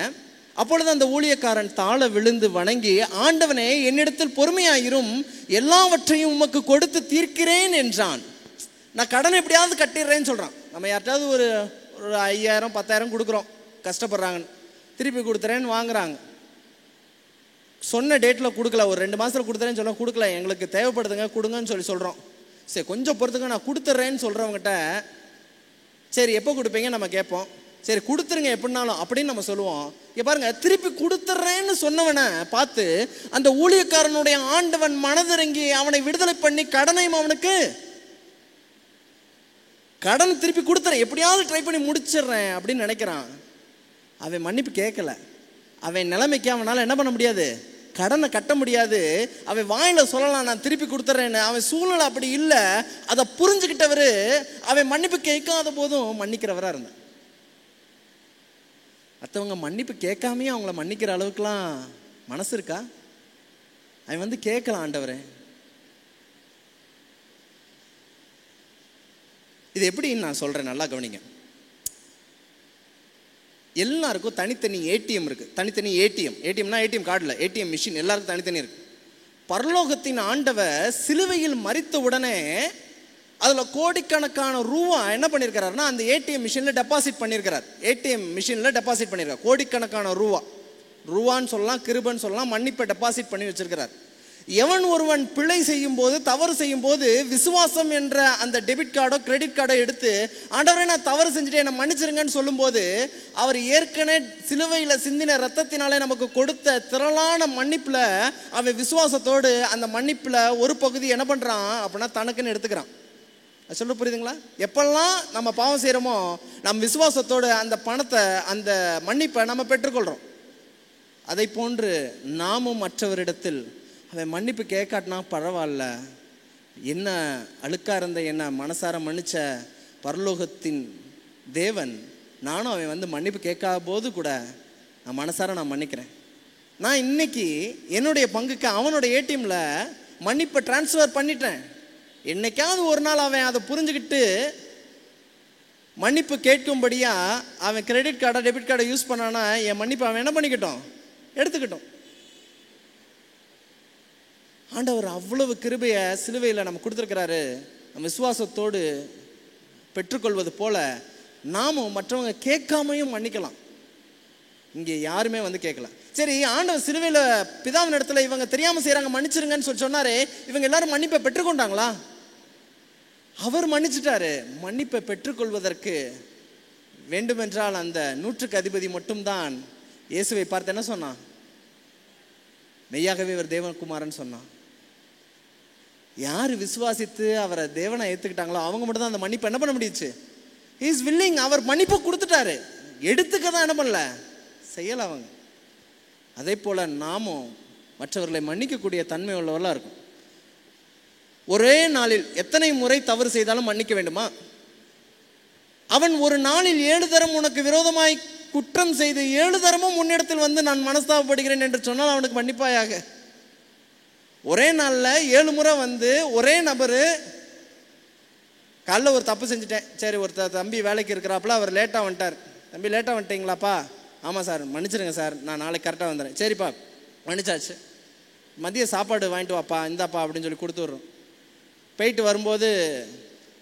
அப்பொழுது அந்த ஊழியக்காரன் தாழ விழுந்து வணங்கி, ஆண்டவனே என்னிடத்தில் பொறுமையாயிரும், எல்லாவற்றையும் உமக்கு கொடுத்து தீர்க்கிறேன் என்றான். நான் கடனை எப்படியாவது கட்டிடுறேன்னு சொல்கிறான். நம்ம யார்ட்டாவது ஒரு 5,000 10,000 கொடுக்குறோம், கஷ்டப்படுறாங்கன்னு, திருப்பி கொடுத்துறேன்னு வாங்குறாங்க. சொன்ன டேட்டில் கொடுக்கல, ஒரு 2 மாதத்தில் கொடுத்துறேன்னு சொல்ல, கொடுக்கல, எங்களுக்கு தேவைப்படுதுங்க கொடுங்கன்னு சொல்கிறோம். சரி கொஞ்சம் பொறுத்துங்க நான் கொடுத்துட்றேன்னு சொல்கிறவங்ககிட்ட, சரி எப்போ கொடுப்பீங்க நம்ம கேட்போம். சரி கொடுத்துருங்க எப்படின்னாலும் அப்படின்னு நம்ம சொல்லுவோம். இங்கே பாருங்க, திருப்பி கொடுத்துட்றேன்னு சொன்னவனை பார்த்து அந்த ஊழியக்காரனுடைய ஆண்டவன் மனதிறங்கி அவனை விடுதலை பண்ணி கடனையும் அவனுக்கு கடன் திருப்பி கொடுத்துறேன், எப்படியாவது ட்ரை பண்ணி முடிச்சிடுறேன் அப்படின்னு நினைக்கிறான். அவன் மன்னிப்பு கேட்கல. அவன் நிலைமைக்கு அவனால் என்ன பண்ண முடியாது, கடனை கட்ட முடியாது. அவன் வாயில சொல்லலாம் நான் திருப்பி கொடுத்துட்றேன்னு, அவன் சூழ்நிலை அப்படி இல்லை. அதை புரிஞ்சுக்கிட்டவர் அவன் மன்னிப்பு கேட்காத போதும் மன்னிக்கிறவராக இருந்தான். மற்றவங்க மன்னிப்பு கேட்காமையே அவங்கள மன்னிக்கிற அளவுக்குலாம் மனசு இருக்கா? அவன் வந்து கேட்கலாம், ஆண்டவரே இது எப்படின்னு நான் சொல்கிறேன், நல்லா கவனிங்க. எல்லாருக்கும் தனித்தனி ஏடிஎம் இருக்குது. தனித்தனி ஏடிஎம்னா ஏடிஎம் கார்டில் ஏடிஎம் மிஷின் எல்லாருக்கும் தனித்தனி இருக்குது. பரலோகத்தின் ஆண்டவர் சிலுவையில் மரித்த உடனே அதில் கோடிக்கணக்கான ரூபா என்ன பண்ணியிருக்கிறாருன்னா அந்த ஏடிஎம் மிஷினில் டெபாசிட் பண்ணியிருக்கிறார். ஏடிஎம் மிஷினில் டெபாசிட் பண்ணியிருக்கார். கோடிக்கணக்கான ரூபான்னு சொல்லலாம், கிருபன்னு சொல்லலாம், மன்னிப்பை டெபாசிட் பண்ணி வச்சிருக்கிறார். எவன் ஒருவன் பிழை செய்யும் போது, தவறு செய்யும் போது, விசுவாசம் என்ற அந்த டெபிட் கார்டோ கிரெடிட் கார்டோ எடுத்து ஆண்டவரே நான் தவறு செஞ்சுட்டு என்னை மன்னிச்சிருங்கன்னு சொல்லும்போது, அவர் ஏற்கனவே சிலுவையில் சிந்தின ரத்தத்தினாலே நமக்கு கொடுத்த திரளான மன்னிப்பில் அவன் விசுவாசத்தோடு அந்த மன்னிப்பில் ஒரு பகுதி என்ன பண்ணுறான் அப்படின்னா தனக்குன்னு எடுத்துக்கிறான். சொல்ல புரியுதுங்களா? எப்பெல்லாம் நம்ம பாவம் செய்கிறோமோ நம்ம விசுவாசத்தோடு அந்த பணத்தை, அந்த மன்னிப்பை நம்ம பெற்றுக்கொள்கிறோம். அதை போன்று நாமும் மற்றவரிடத்தில் அவன் மன்னிப்பு கேட்காட்டினா பரவாயில்ல, என்ன அழுக்காக இருந்த என்ன மனசார மன்னிச்ச பரலோகத்தின் தேவன், நானும் அவன் மன்னிப்பு கேட்காத போது கூட நான் மனசார நான் மன்னிக்கிறேன். நான் இன்னைக்கு என்னுடைய பங்குக்கு அவனோட ஏடிஎம்ல மன்னிப்பை டிரான்ஸ்ஃபர் பண்ணிட்டேன். என்னைக்காவது ஒரு நாள் அவன் அதை புரிஞ்சுக்கிட்டு மன்னிப்பு கேட்கும்படியா அவன் கிரெடிட் கார்டை டெபிட் கார்டை யூஸ் பண்ணானா என் மன்னிப்பை அவன் என்ன பண்ணிக்கிட்டோம், எடுத்துக்கிட்டோம். ஆண்டவர் அவ்வளவு கிருபையை சிலுவையில் நம்ம கொடுத்துருக்கிறாரு. நம்ம விசுவாசத்தோடு பெற்றுக்கொள்வது போல நாமும் மற்றவங்க கேட்காமையும் மன்னிக்கலாம். இங்கே யாருமே கேட்கல. சரி, ஆண்டவர் சிலுவையில் பிதாவின் இடத்துல இவங்க தெரியாமல் செய்கிறாங்க மன்னிச்சிருங்கன்னு சொன்னாரே, இவங்க எல்லாரும் மன்னிப்பை பெற்றுக்கொண்டாங்களா? அவர் மன்னிச்சிட்டாரு. மன்னிப்பை பெற்றுக்கொள்வதற்கு வேண்டுமென்றால் அந்த 100க்கு அதிபதி மட்டும்தான் இயேசுவை பார்த்து என்ன சொன்னான்? மெய்யாகவே இவர் தேவகுமாரன் சொன்னான். யார் விசுவாசித்து அவரை தேவனை ஏற்றுக்கிட்டாங்களோ அவங்க மட்டும் தான் அந்த மன்னிப்பை என்ன பண்ண முடியுச்சு? He is willing. அவர் மன்னிப்பை கொடுத்துட்டாரு, எடுத்துக்க தான் என்ன பண்ணல, செய்யலை அவங்க. அதே போல் நாமும் மற்றவர்களை மன்னிக்கக்கூடிய தன்மை உள்ளவர்களாக இருக்கும். ஒரே நாளில் எத்தனை முறை தவறு செய்தாலும் மன்னிக்க வேண்டுமா? அவன் ஒரு நாளில் 7 தரம் உனக்கு விரோதமாய் குற்றம் செய்து 7 தரமும் முன்னிடத்தில் நான் மனஸ்தாபப்படுகிறேன் என்று சொன்னால் அவனுக்கு மன்னிப்பாயாக. ஒரே நாளில் 7 முறை ஒரே நபர், காலைல ஒரு தப்பு செஞ்சுட்டேன், சரி ஒரு தம்பி வேலைக்கு இருக்கிறாப்புல அவர் லேட்டாக வந்துட்டார், தம்பி லேட்டாக வந்துட்டீங்களாப்பா? ஆமாம் சார், மன்னிச்சிருங்க சார், நான் நாளைக்கு கரெக்டாக வந்துடுறேன். சரிப்பா, மன்னிச்சாச்சு. மதிய சாப்பாடு வாங்கிட்டு வாப்பா, இந்தாப்பா அப்படின்னு சொல்லி கொடுத்து விட்றோம். போயிட்டு வரும்போது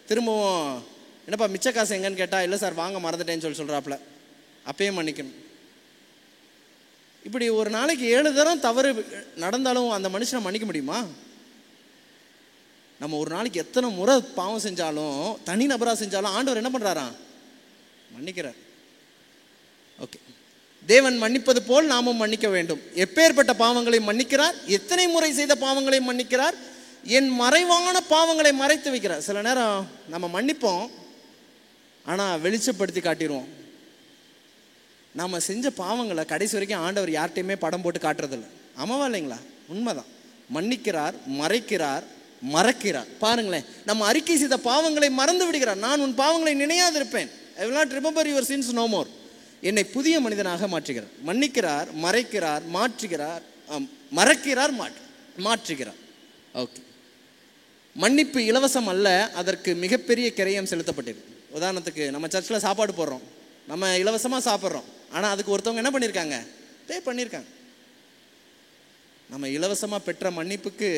திரும்பவும் என்னப்பா மிச்ச காசு எங்கன்னு கேட்டால், இல்லை சார் வாங்க மறந்துட்டேன்னு சொல்கிறாப்புல, அப்பயும் மன்னிக்கணும். இப்படி ஒரு நாளைக்கு 7 தரம் தவறு நடந்தாலும் அந்த மனுஷனை மன்னிக்க முடியுமா? நம்ம ஒரு நாளைக்கு எத்தனை முறை பாவம் செஞ்சாலும், தனி நபராக செஞ்சாலும் ஆண்டவர் என்ன பண்ணுறாராம்? மன்னிக்கிறார். ஓகே, தேவன் மன்னிப்பது போல் நாமும் மன்னிக்க வேண்டும். எப்பேற்பட்ட பாவங்களை மன்னிக்கிறார்? எத்தனை முறை செய்த பாவங்களை மன்னிக்கிறார்? என் மறைவான பாவங்களை மறைத்து வைக்கிறார். சில நேரம் நம்ம மன்னிப்போம், ஆனால் வெளிச்சப்படுத்தி காட்டிடுவோம். நம்ம செஞ்ச பாவங்களை கடைசி வரைக்கும் ஆண்டவர் யார்கிட்டையுமே படம் போட்டு காட்டுறதில்லை. ஆமாவா இல்லைங்களா? உண்மைதான். மன்னிக்கிறார், மறைக்கிறார், மறக்கிறார். பாருங்களேன், நம்ம அறிக்கை செய்த பாவங்களை மறந்து விடுகிறார். நான் உன் பாவங்களை நினையாதிருப்பேன். I will not remember your sins no more. என்னை புதிய மனிதனாக மாற்றுகிறார். மன்னிக்கிறார், மறைக்கிறார், மாற்றுகிறார், மறக்கிறார், மாற்றுகிறார். ஓகே, மன்னிப்பு இலவசம் அல்ல, அதற்கு மிகப்பெரிய கிரயம் செலுத்தப்பட்டிருக்கு. உதாரணத்துக்கு நம்ம சர்ச்சில் சாப்பாடு போடுறோம், நம்ம இலவசமாக சாப்பிட்றோம், ஆனால் அதுக்கு ஒருத்தவங்க என்ன பண்ணியிருக்காங்க? பே பண்ணியிருக்காங்க. நம்ம இலவசமாக பெற்ற மன்னிப்புக்கு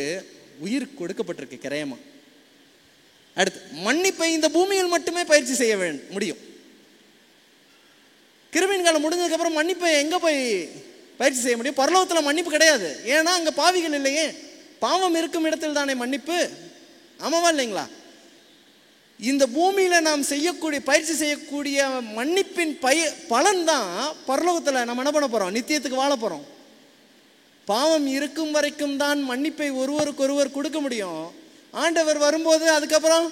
உயிர் கொடுக்கப்பட்டிருக்கு கிரயமா. அடுத்து, மன்னிப்பை இந்த பூமியில் மட்டுமே பயிற்சி செய்ய முடியும். கிருபையின் காலம் முடிஞ்சதுக்கப்புறம் மன்னிப்பை எங்கே போய் பயிற்சி செய்ய முடியும்? பரலோகத்தில் மன்னிப்பு கிடையாது. ஏன்னா அங்கே பாவிகள் இல்லையே. பாவம் இருக்கும் இடத்தில் தானே மன்னிப்பு. ஆமாவா இல்லைங்களா? இந்த பூமியில் நாம் செய்யக்கூடிய பயிற்சி செய்யக்கூடிய மன்னிப்பின் பலன் தான் பரலோகத்தில் நம்ம என்ன பண்ண போகிறோம்? நித்தியத்துக்கு வாழ போகிறோம். பாவம் இருக்கும் வரைக்கும் தான் மன்னிப்பை ஒருவருக்கொருவர் கொடுக்க முடியும். ஆண்டவர் வரும்போது அதுக்கப்புறம்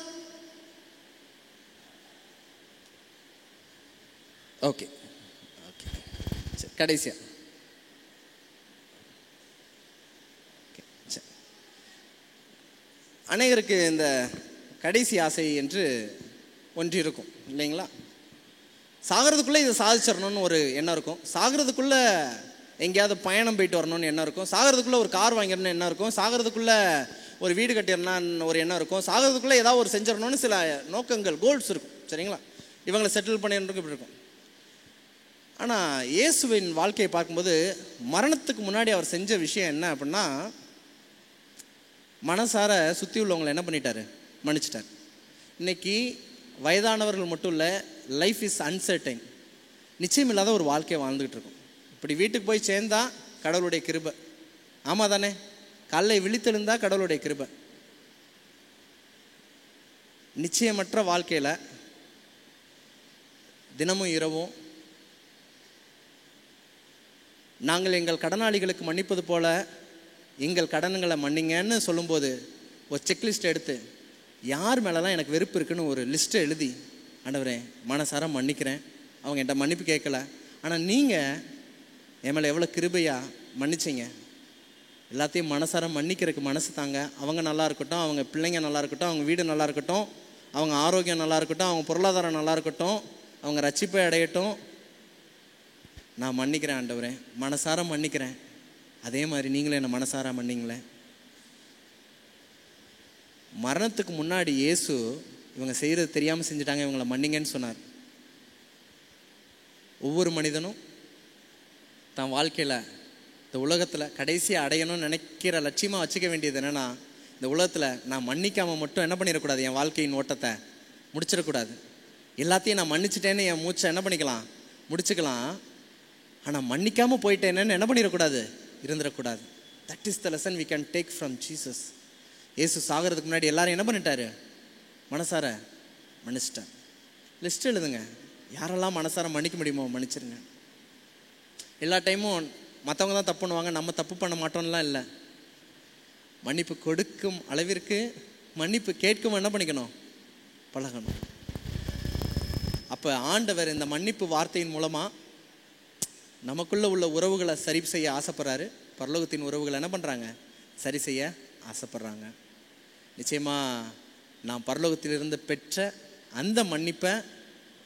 ஓகே ஓகே கடைசியா அநேகருக்கு இந்த கடைசி ஆசை என்று ஒன்று இருக்கும் இல்லைங்களா? சாகிறதுக்குள்ளே இதை சாதிச்சிடணும்னு ஒரு எண்ணம் இருக்கும். சாகிறதுக்குள்ளே எங்கேயாவது பயணம் போயிட்டு வரணும்னு எண்ணம் இருக்கும். சாகிறதுக்குள்ளே ஒரு கார் வாங்கிடணும்னு எண்ணம் இருக்கும். சாகிறதுக்குள்ளே ஒரு வீடு கட்டிடணும்னா ஒரு எண்ணம் இருக்கும், சாகிறதுக்குள்ளே ஏதாவது ஒரு செஞ்சிடணும்னு சில நோக்கங்கள், கோல்ஸ் இருக்கும். சரிங்களா? இவங்களை செட்டில் பண்ணிடணுக்கு இப்படி இருக்கும். ஆனால் இயேசுவின் வாழ்க்கையை பார்க்கும்போது மரணத்துக்கு முன்னாடி அவர் செஞ்ச விஷயம் என்ன அப்படின்னா, மனசார சுற்றி உள்ளவங்களை என்ன பண்ணிட்டாரு? மன்னிச்சிட்டார். இன்னைக்கு வயதானவர்கள் மட்டும் இல்லை, லைஃப் இஸ் அன்சர்டைன், நிச்சயம் இல்லாத ஒரு வாழ்க்கையை வாழ்ந்துக்கிட்டு இருக்கும். இப்படி வீட்டுக்கு போய் சேர்ந்தா கடவுளுடைய கிருபை. ஆமாம் தானே? காலைல விழித்தெழுந்தா கடவுளுடைய கிருபை. நிச்சயமற்ற வாழ்க்கையில் தினமும் இரவும் நாங்கள் எங்கள் கடனாளிகளுக்கு மன்னிப்பது போல எங்கள் கடன்களை மன்னிங்கன்னு சொல்லும்போது ஒரு செக்லிஸ்ட் எடுத்து யார் மேலெலாம் எனக்கு வெறுப்பு இருக்குன்னு ஒரு லிஸ்ட்டை எழுதி, ஆண்டவரே மனசார மன்னிக்கிறேன், அவங்க என்கிட்ட மன்னிப்பு கேட்கல, ஆனால் நீங்கள் என் மேலே எவ்வளோ கிருபையாக மன்னிச்சிங்க, எல்லாத்தையும் மனசார மன்னிக்கிறதுக்கு மனசு தாங்க. அவங்க நல்லா இருக்கட்டும், அவங்க பிள்ளைங்க நல்லா இருக்கட்டும், அவங்க வீடு நல்லா இருக்கட்டும், அவங்க ஆரோக்கியம் நல்லா இருக்கட்டும், அவங்க பொருளாதாரம் நல்லா இருக்கட்டும், அவங்க ரட்சிப்பை அடையட்டும், நான் மன்னிக்கிறேன் ஆண்டவரே, மனசார மன்னிக்கிறேன். அதே மாதிரி நீங்களே என்னை மனசார மன்னிங்களேன். மரணத்துக்கு முன்னாடி இயேசு இவங்க செய்கிறது தெரியாமல் செஞ்சுட்டாங்க, இவங்களை மன்னிங்கன்னு சொன்னார். ஒவ்வொரு மனிதனும் தன் வாழ்க்கையில் இந்த உலகத்தில் கடைசியாக அடையணும்னு நினைக்கிற லட்சியமாக வச்சுக்க வேண்டியது என்னென்னா, இந்த உலகத்தில் நான் மன்னிக்காமல் மட்டும் என்ன பண்ணிடக்கூடாது, என் வாழ்க்கையின் ஓட்டத்தை முடிச்சிடக்கூடாது. எல்லாத்தையும் நான் மன்னிச்சிட்டேன்னு என் மூச்சை என்ன பண்ணிக்கலாம், முடிச்சுக்கலாம். ஆனால் மன்னிக்காமல் போயிட்டேன்னு என்ன பண்ணிடக்கூடாது, இருந்துடக்கூடாது. That is the lesson we can take from Jesus. இயேசு சாகிறதுக்கு முன்னாடி எல்லாரும் என்ன பண்ணிட்டாரு? மனசார மன்னிச்சிட்டார். லிஸ்ட் எழுதுங்க, யாரெல்லாம் மனசார மன்னிக்க முடியுமோ மன்னிச்சிருங்க. எல்லா டைமும் மற்றவங்க தான் தப்பு பண்ணுவாங்க, நம்ம தப்பு பண்ண மாட்டோம்லாம் இல்லை. மன்னிப்பு கொடுக்கும் அளவிற்கு மன்னிப்பு கேட்கும் என்ன பண்ணிக்கணும், பழகணும். அப்போ ஆண்டவர் இந்த மன்னிப்பு வார்த்தையின் மூலமாக நமக்குள்ளே உள்ள உறவுகளை சரி செய்ய ஆசைப்படுறாரு. பரலோகத்தின் உறவுகளை என்ன பண்ணுறாங்க, சரி செய்ய ஆசைப்படுறாங்க. நிச்சயமாக நாம் பரலோகத்திலிருந்து பெற்ற அந்த மன்னிப்பை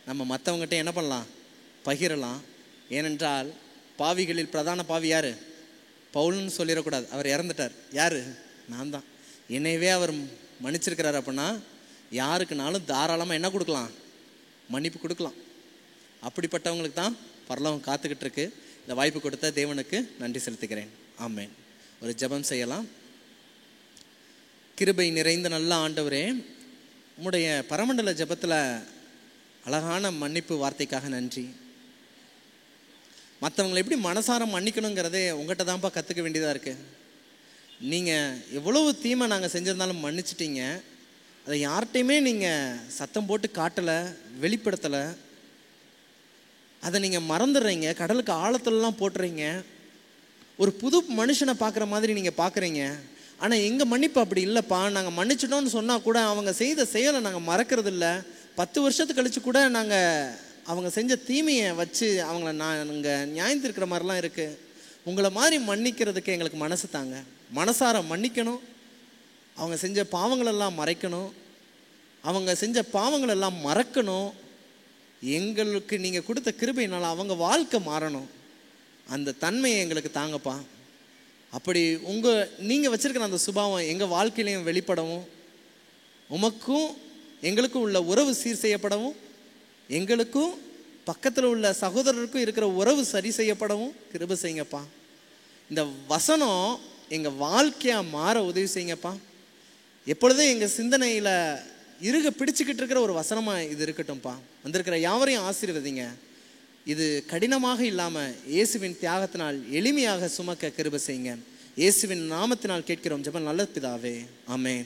நம்ம மற்றவங்ககிட்ட என்ன பண்ணலாம், பகிரலாம். ஏனென்றால் பாவிகளில் பிரதான பாவி யார்? பவுல்னு சொல்லிடக்கூடாது, அவர் இறந்துட்டார். யார்? நான் தான். என்னையவே அவர் மன்னிச்சிருக்கிறார். அப்படின்னா யாருக்குனாலும் தாராளமாக என்ன கொடுக்கலாம், மன்னிப்பு கொடுக்கலாம். அப்படிப்பட்டவங்களுக்கு தான் பரலோகம் காத்துக்கிட்டு இருக்கு. இந்த வாய்ப்பு கொடுத்த தேவனுக்கு நன்றி செலுத்துகிறேன். ஆமென். ஒரு ஜெபம் செய்யலாம். கிருபை நிறைந்த நல்ல ஆண்டவரே, உம்முடைய பரமண்டல ஜெபத்தில் அழகான மன்னிப்பு வார்த்தைக்காக நன்றி. மற்றவங்களை எப்படி மனசாரம் மன்னிக்கணுங்கிறதே உங்கள்கிட்ட தான்ப்பா கற்றுக்க வேண்டியதாக இருக்குது. நீங்கள் எவ்வளவு தீமை நாங்கள் செஞ்சிருந்தாலும் மன்னிச்சிட்டீங்க. அதை யார்கிட்டையுமே நீங்கள் சத்தம் போட்டு காட்டலை, வெளிப்படுத்தலை. அதை நீங்கள் மறந்துடுறீங்க, கடலுக்கு ஆழத்துலலாம் போட்டுறீங்க. ஒரு புது மனுஷனை பார்க்குற மாதிரி நீங்கள் பார்க்குறீங்க. ஆனால் எங்கள் மன்னிப்பு அப்படி இல்லைப்பா. நாங்கள் மன்னிச்சிட்டோன்னு சொன்னால் கூட அவங்க செய்த செயலை நாங்கள் மறக்கிறது இல்லை. 10 வருஷத்துக்கு கழித்து கூட நாங்கள் அவங்க செஞ்ச தீமையை வச்சு அவங்கள நாங்கள் நியாயந்திருக்கிற மாதிரிலாம் இருக்குது. உங்களை மாதிரி மன்னிக்கிறதுக்கு எங்களுக்கு மனசு தாங்க. மனசார மன்னிக்கணும், அவங்க செஞ்ச பாவங்களெல்லாம் மறைக்கணும், அவங்க செஞ்ச பாவங்களெல்லாம் மறக்கணும். எங்களுக்கு நீங்கள் கொடுத்த கிருபையினால் அவங்க வாழ்க்கை மாறணும். அந்த தன்மையை எங்களுக்கு தாங்கப்பா. அப்படி நீங்கள் வச்சுருக்கிற அந்த சுபாவம் எங்கள் வாழ்க்கையிலையும் வெளிப்படவும், உமக்கும் எங்களுக்கும் உள்ள உறவு சீர் செய்யப்படவும், எங்களுக்கும் பக்கத்தில் உள்ள சகோதரருக்கும் இருக்கிற உறவு சரி செய்யப்படவும் கிருபை செய்யுங்கப்பா. இந்த வசனம் எங்கள் வாழ்க்கையாக மாற உதவி செய்யுங்கப்பா. எப்பொழுதும் எங்கள் சிந்தனையில் இருக பிடிச்சிக்கிட்டு இருக்கிற ஒரு வசனமாக இது இருக்கட்டும்ப்பா. வந்திருக்கிற யாவரையும் ஆசீர்வதிங்க. இது கடினமாக இல்லாமல் இயேசுவின் தியாகத்தினால் எளிமையாக சுமக்க கிருபை செய்யுங்க. இயேசுவின் நாமத்தினால் கேட்கிறோம் ஜெபம் நல்ல பிதாவே. ஆமென்.